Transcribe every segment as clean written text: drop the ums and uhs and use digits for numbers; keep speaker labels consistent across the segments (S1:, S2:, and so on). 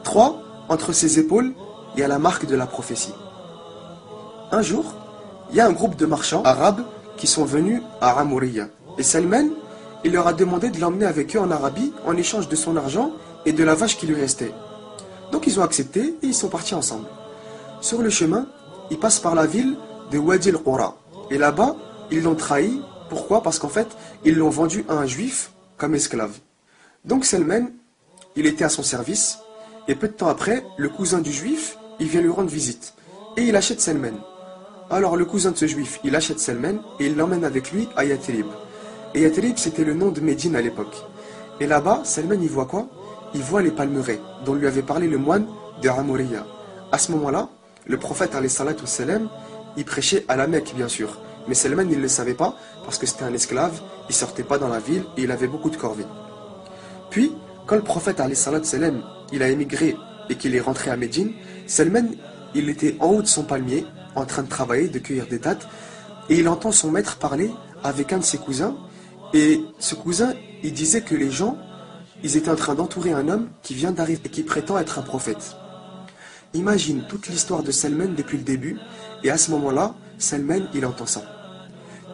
S1: 3, entre ses épaules, il y a la marque de la prophétie. Un jour, il y a un groupe de marchands arabes qui sont venus à Amouriya. Et Salman, il leur a demandé de l'emmener avec eux en Arabie en échange de son argent et de la vache qui lui restait. Donc ils ont accepté et ils sont partis ensemble. Sur le chemin, ils passent par la ville de Wadi al-Qura. Et là-bas, ils l'ont trahi. Pourquoi? Parce qu'en fait, ils l'ont vendu à un juif comme esclave. Donc Salman, il était à son service. Et peu de temps après, le cousin du juif, il vient lui rendre visite. Et il achète Salman. Alors le cousin de ce juif, il achète Salman et il l'emmène avec lui à Yatrib. Et Yatrib, c'était le nom de Médine à l'époque. Et là-bas, Salman, il voit quoi? Il voit les palmeraies dont lui avait parlé le moine de Amouriya. À ce moment-là, le prophète, alayhi salatu wassalam, il prêchait à la Mecque, bien sûr. Mais Salman, il ne le savait pas parce que c'était un esclave, il sortait pas dans la ville et il avait beaucoup de corvées. Puis, quand le prophète, alayhi salatu wassalam, il a émigré et qu'il est rentré à Médine, Salman, il était en haut de son palmier, en train de travailler, de cueillir des dattes, et il entend son maître parler avec un de ses cousins, et ce cousin, il disait que les gens, ils étaient en train d'entourer un homme qui vient d'arriver et qui prétend être un prophète. Imagine toute l'histoire de Salman depuis le début, et à ce moment-là, Salman, il entend ça.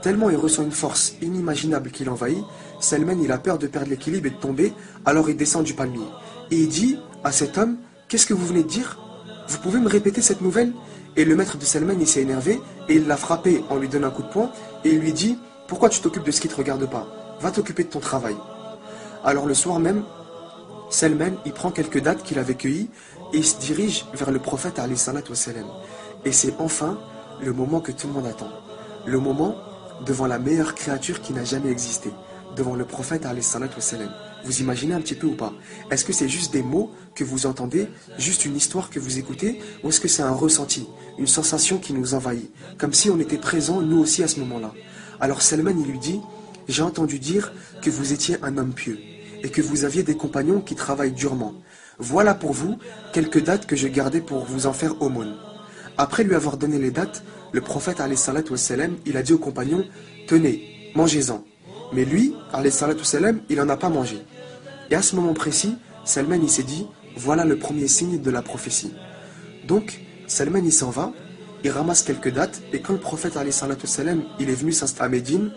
S1: Tellement il ressent une force inimaginable qui l'envahit, Salman, il a peur de perdre l'équilibre et de tomber, alors il descend du palmier. Et il dit à cet homme, qu'est-ce que vous venez de dire? Vous pouvez me répéter cette nouvelle? Et le maître de Salman, il s'est énervé, et il l'a frappé en lui donnant un coup de poing, et il lui dit, pourquoi tu t'occupes de ce qui ne te regarde pas? Va t'occuper de ton travail. Alors le soir même, Salman, il prend quelques dattes qu'il avait cueillies, et il se dirige vers le prophète alayhi salatu wassalam. Et c'est enfin le moment que tout le monde attend. Le moment devant la meilleure créature qui n'a jamais existé. Devant le prophète alayhi salatu wassalam. Vous imaginez un petit peu ou pas? Est-ce que c'est juste des mots que vous entendez, juste une histoire que vous écoutez, ou est-ce que c'est un ressenti, une sensation qui nous envahit, comme si on était présents nous aussi à ce moment-là? Alors Salman, il lui dit, j'ai entendu dire que vous étiez un homme pieux, et que vous aviez des compagnons qui travaillent durement. Voilà pour vous quelques dates que je gardais pour vous en faire aumône. Après lui avoir donné les dates, le prophète alayhi salatu wassalam, il a dit aux compagnons, tenez, mangez-en. Mais lui, alayhi salatu wassalam, il n'en a pas mangé. Et à ce moment précis, Salman, il s'est dit, voilà le premier signe de la prophétie. Donc, Salman, il s'en va, il ramasse quelques dates, et quand le prophète, alayhi salatu wassalam, il est venu s'installer à Médine,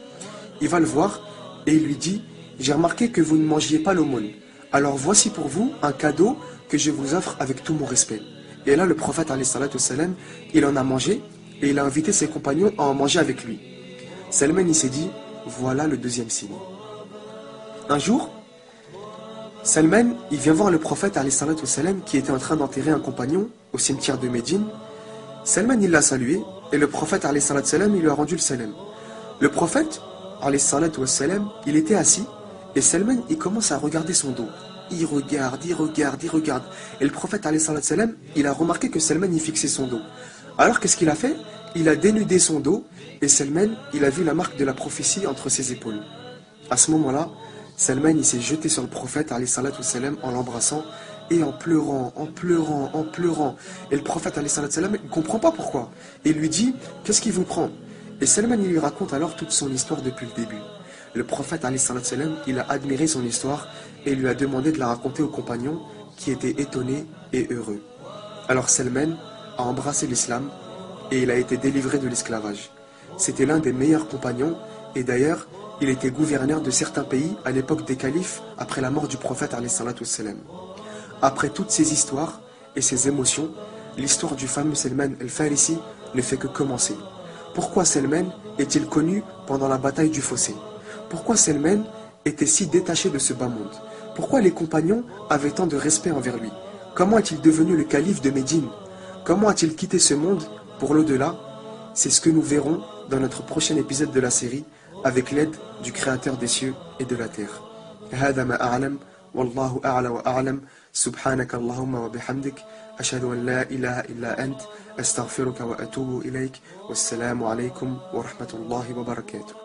S1: il va le voir, et il lui dit, j'ai remarqué que vous ne mangiez pas l'aumône. Alors voici pour vous un cadeau que je vous offre avec tout mon respect. Et là, le prophète, alayhi salatu wassalam, il en a mangé, et il a invité ses compagnons à en manger avec lui. Salman, il s'est dit, voilà le deuxième signe. Un jour, Salman, il vient voir le prophète alayhi salatu wassalam, qui était en train d'enterrer un compagnon au cimetière de Médine. Salman, il l'a salué, et le prophète alayhi salatu wassalam, il lui a rendu le salam. Le prophète alayhi salatu wassalam, il était assis, et Salman, il commence à regarder son dos. Il regarde, il regarde, il regarde. Et le prophète alayhi salatu wassalam, il a remarqué que Salman, il fixait son dos. Alors qu'est-ce qu'il a fait? Il a dénudé son dos, et Salman, il a vu la marque de la prophétie entre ses épaules. À ce moment-là, Salman, il s'est jeté sur le prophète alayhi salatu wassalam, en l'embrassant et en pleurant, en pleurant, en pleurant. Et le prophète alayhi salatu wassalam, il ne comprend pas pourquoi. Et il lui dit, qu'est-ce qui vous prend? Et Salman, il lui raconte alors toute son histoire depuis le début. Le prophète alayhi salatu wassalam, il a admiré son histoire et lui a demandé de la raconter aux compagnons qui étaient étonnés et heureux. Alors Salman a embrassé l'islam et il a été délivré de l'esclavage. C'était l'un des meilleurs compagnons et d'ailleurs, il était gouverneur de certains pays à l'époque des califes après la mort du prophète alayhi salatu wassalam. Après toutes ces histoires et ces émotions, l'histoire du fameux Salman el-Farisi ne fait que commencer. Pourquoi Salman est-il connu pendant la bataille du fossé? Pourquoi Salman était si détaché de ce bas monde? Pourquoi les compagnons avaient tant de respect envers lui? Comment est-il devenu le calife de Médine? Comment a-t-il quitté ce monde pour l'au-delà? C'est ce que nous verrons dans notre prochain épisode de la série avec l'aide du Créateur des cieux et de la terre. هذا ما أعلم والله أعلى وأعلم سبحانك اللهم وبحمدك أشهد أن لا إله إلا أنت أستغفرك وأتوب إليك والسلام عليكم ورحمة الله وبركاته.